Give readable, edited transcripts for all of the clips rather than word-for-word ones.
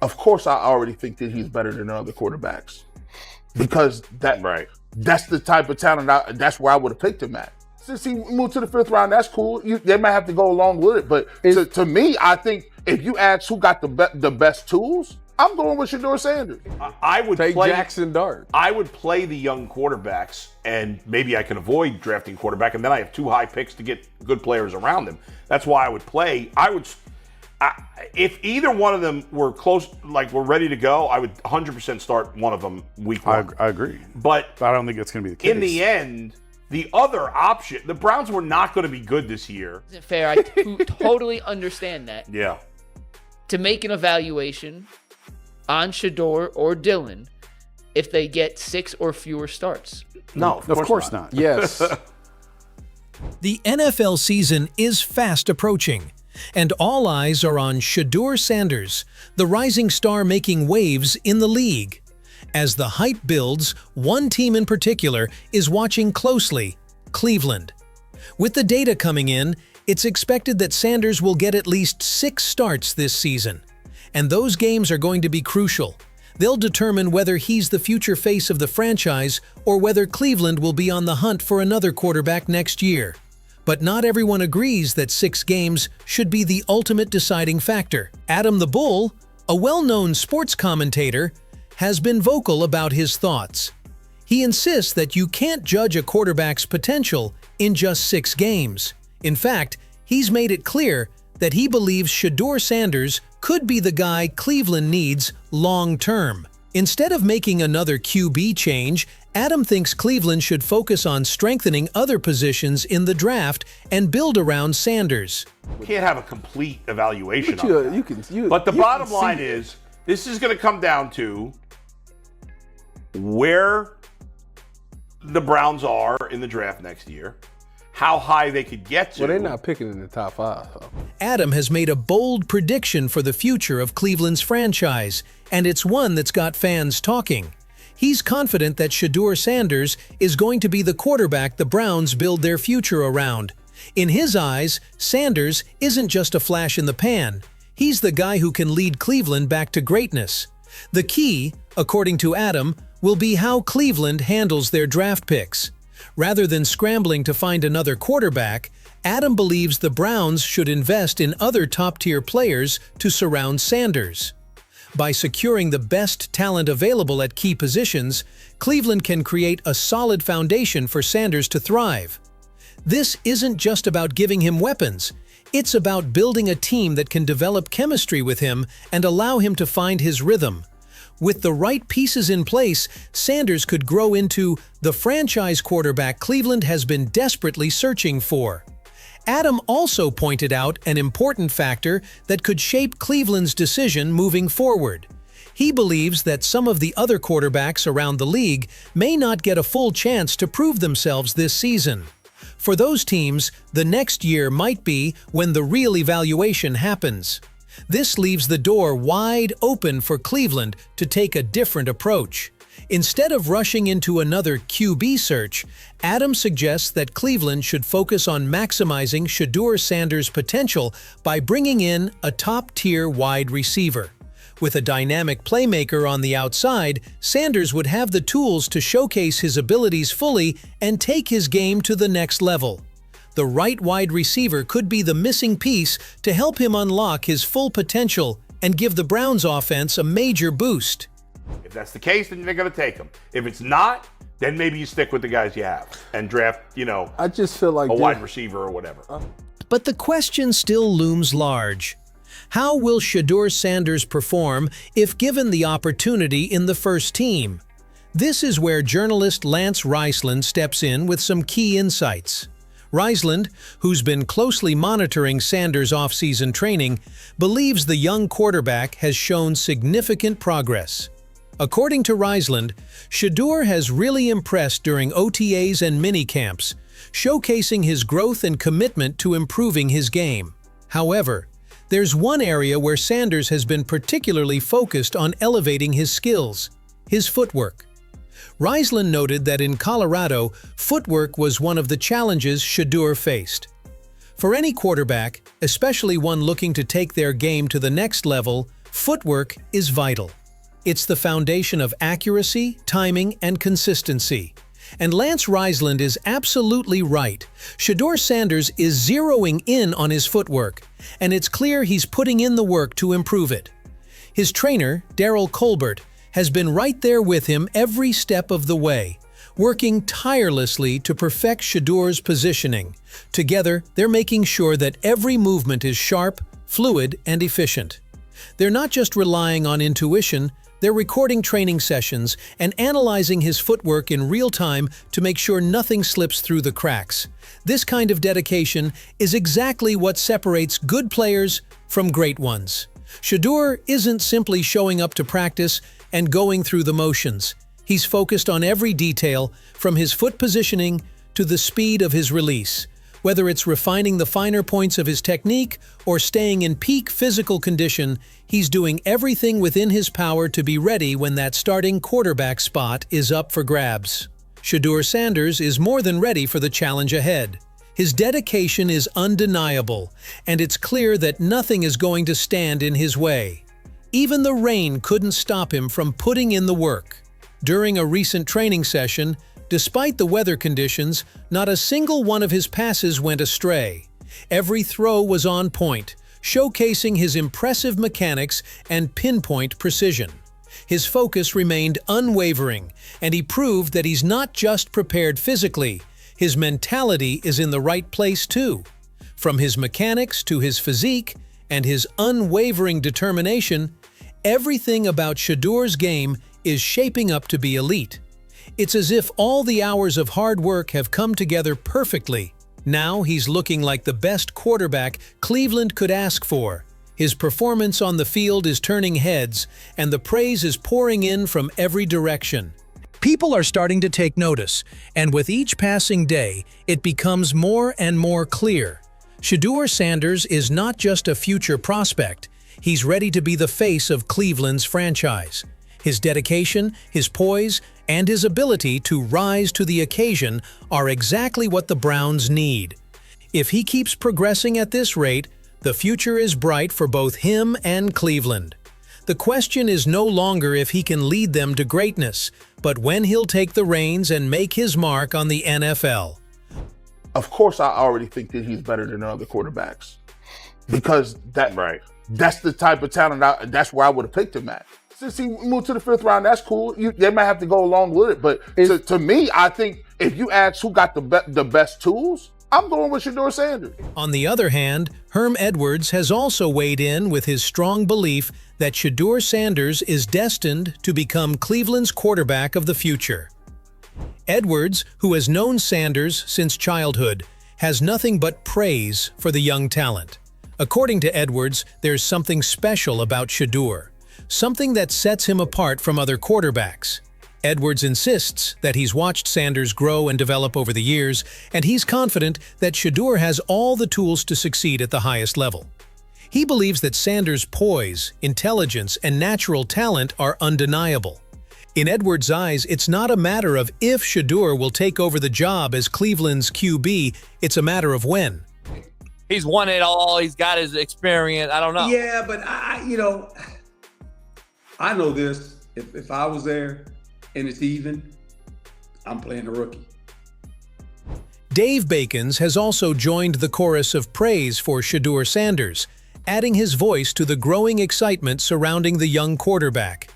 of course I already think that he's better than other quarterbacks because that's the type of talent. That's where I would have picked him at. Since he moved to the 5th round, that's cool. They might have to go along with it, but to me, I think if you ask who got the best tools, I'm going with Shedeur Sanders. I would take play Jackson Dart. I would play the young quarterbacks, and maybe I can avoid drafting quarterback, and then I have 2 high picks to get good players around them. That's why I would play. If either one of them were close, like we're ready to go, I would 100% start one of them week 1. I agree. But I don't think it's going to be the case. In the end, the other option, the Browns were not going to be good this year. Isn't fair. I totally understand that. Yeah. To make an evaluation on Shedeur or Dylan if they get 6 or fewer starts. No, of course not. Yes. The NFL season is fast approaching, and all eyes are on Shedeur Sanders, the rising star making waves in the league. As the hype builds, one team in particular is watching closely: Cleveland. With the data coming in, it's expected that Sanders will get at least 6 starts this season. And those games are going to be crucial. They'll determine whether he's the future face of the franchise or whether Cleveland will be on the hunt for another quarterback next year. But not everyone agrees that 6 games should be the ultimate deciding factor. Adam the Bull, a well-known sports commentator, has been vocal about his thoughts. He insists that you can't judge a quarterback's potential in just 6 games. In fact, he's made it clear that he believes Shedeur Sanders could be the guy Cleveland needs long-term. Instead of making another QB change, Adam thinks Cleveland should focus on strengthening other positions in the draft and build around Sanders. We can't have a complete evaluation But on that. But the you bottom can line see is, this is going to come down to where the Browns are in the draft next year, how high they could get to. Well, they're not picking in the top 5. So. Adam has made a bold prediction for the future of Cleveland's franchise, and it's one that's got fans talking. He's confident that Shedeur Sanders is going to be the quarterback the Browns build their future around. In his eyes, Sanders isn't just a flash in the pan. He's the guy who can lead Cleveland back to greatness. The key, according to Adam, will be how Cleveland handles their draft picks. Rather than scrambling to find another quarterback, Adam believes the Browns should invest in other top-tier players to surround Sanders. By securing the best talent available at key positions, Cleveland can create a solid foundation for Sanders to thrive. This isn't just about giving him weapons. It's about building a team that can develop chemistry with him and allow him to find his rhythm. With the right pieces in place, Sanders could grow into the franchise quarterback Cleveland has been desperately searching for. Adam also pointed out an important factor that could shape Cleveland's decision moving forward. He believes that some of the other quarterbacks around the league may not get a full chance to prove themselves this season. For those teams, the next year might be when the real evaluation happens. This leaves the door wide open for Cleveland to take a different approach. Instead of rushing into another QB search, Adam suggests that Cleveland should focus on maximizing Shedeur Sanders' potential by bringing in a top-tier wide receiver. With a dynamic playmaker on the outside, Sanders would have the tools to showcase his abilities fully and take his game to the next level. The right wide receiver could be the missing piece to help him unlock his full potential and give the Browns' offense a major boost. If that's the case, then they're going to take him. If it's not, then maybe you stick with the guys you have and draft, I just feel like a wide receiver or whatever. But the question still looms large. How will Shedeur Sanders perform if given the opportunity in the first team? This is where journalist Lance Riceland steps in with some key insights. Riceland, who's been closely monitoring Sanders' off-season training, believes the young quarterback has shown significant progress. According to Riceland, Shedeur has really impressed during OTAs and minicamps, showcasing his growth and commitment to improving his game. However, there's one area where Sanders has been particularly focused on elevating his skills: his footwork. Riceland noted that in Colorado, footwork was one of the challenges Shedeur faced. For any quarterback, especially one looking to take their game to the next level, Footwork is vital. It's the foundation of accuracy, timing, and consistency. And Lance Riesland is absolutely right. Shedeur Sanders is zeroing in on his footwork, and it's clear he's putting in the work to improve it. His trainer, Daryl Colbert, has been right there with him every step of the way, working tirelessly to perfect Shedeur's positioning. Together, they're making sure that every movement is sharp, fluid, and efficient. They're not just relying on intuition, they're recording training sessions and analyzing his footwork in real time to make sure nothing slips through the cracks. This kind of dedication is exactly what separates good players from great ones. Shedeur isn't simply showing up to practice and going through the motions. He's focused on every detail, from his foot positioning to the speed of his release. Whether it's refining the finer points of his technique or staying in peak physical condition, he's doing everything within his power to be ready when that starting quarterback spot is up for grabs. Shedeur Sanders is more than ready for the challenge ahead. His dedication is undeniable, and it's clear that nothing is going to stand in his way. Even the rain couldn't stop him from putting in the work. During a recent training session, despite the weather conditions, not a single one of his passes went astray. Every throw was on point, showcasing his impressive mechanics and pinpoint precision. His focus remained unwavering, and he proved that he's not just prepared physically, his mentality is in the right place too. From his mechanics to his physique and his unwavering determination, everything about Shedeur's game is shaping up to be elite. It's as if all the hours of hard work have come together perfectly. Now he's looking like the best quarterback Cleveland could ask for. His performance on the field is turning heads, and the praise is pouring in from every direction. People are starting to take notice, and with each passing day, it becomes more and more clear. Shedeur Sanders is not just a future prospect. He's ready to be the face of Cleveland's franchise. His dedication, his poise, and his ability to rise to the occasion are exactly what the Browns need. If he keeps progressing at this rate, the future is bright for both him and Cleveland. The question is no longer if he can lead them to greatness, but when he'll take the reins and make his mark on the NFL. Of course, I already think that he's better than other quarterbacks, because that's the type of talent, that's where I would have picked him at. Since he moved to the 5th round, that's cool. They might have to go along with it, but to me, I think if you ask who got the best tools, I'm going with Shedeur Sanders. On the other hand, Herm Edwards has also weighed in with his strong belief that Shedeur Sanders is destined to become Cleveland's quarterback of the future. Edwards, who has known Sanders since childhood, has nothing but praise for the young talent. According to Edwards, there's something special about Shedeur, something that sets him apart from other quarterbacks. Edwards insists that he's watched Sanders grow and develop over the years, and he's confident that Shedeur has all the tools to succeed at the highest level. He believes that Sanders' poise, intelligence, and natural talent are undeniable. In Edwards' eyes, it's not a matter of if Shedeur will take over the job as Cleveland's QB, it's a matter of when. He's won it all, he's got his experience, I don't know. Yeah, but I know this. If I was there and it's even, I'm playing a rookie. Dave Bacons has also joined the chorus of praise for Shedeur Sanders, adding his voice to the growing excitement surrounding the young quarterback.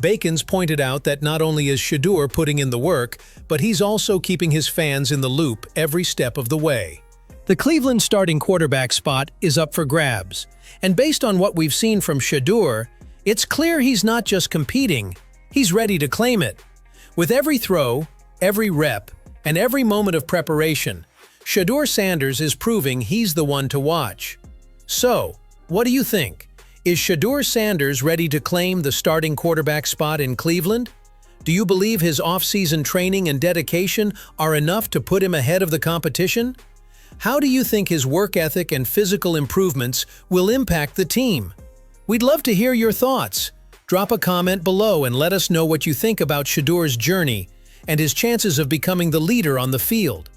Bacons pointed out that not only is Shedeur putting in the work, but he's also keeping his fans in the loop every step of the way. The Cleveland starting quarterback spot is up for grabs, and based on what we've seen from Shedeur, it's clear he's not just competing, he's ready to claim it. With every throw, every rep, and every moment of preparation, Shedeur Sanders is proving he's the one to watch. So, what do you think? Is Shedeur Sanders ready to claim the starting quarterback spot in Cleveland? Do you believe his off-season training and dedication are enough to put him ahead of the competition? How do you think his work ethic and physical improvements will impact the team? We'd love to hear your thoughts. Drop a comment below and let us know what you think about Shedeur's journey and his chances of becoming the leader on the field.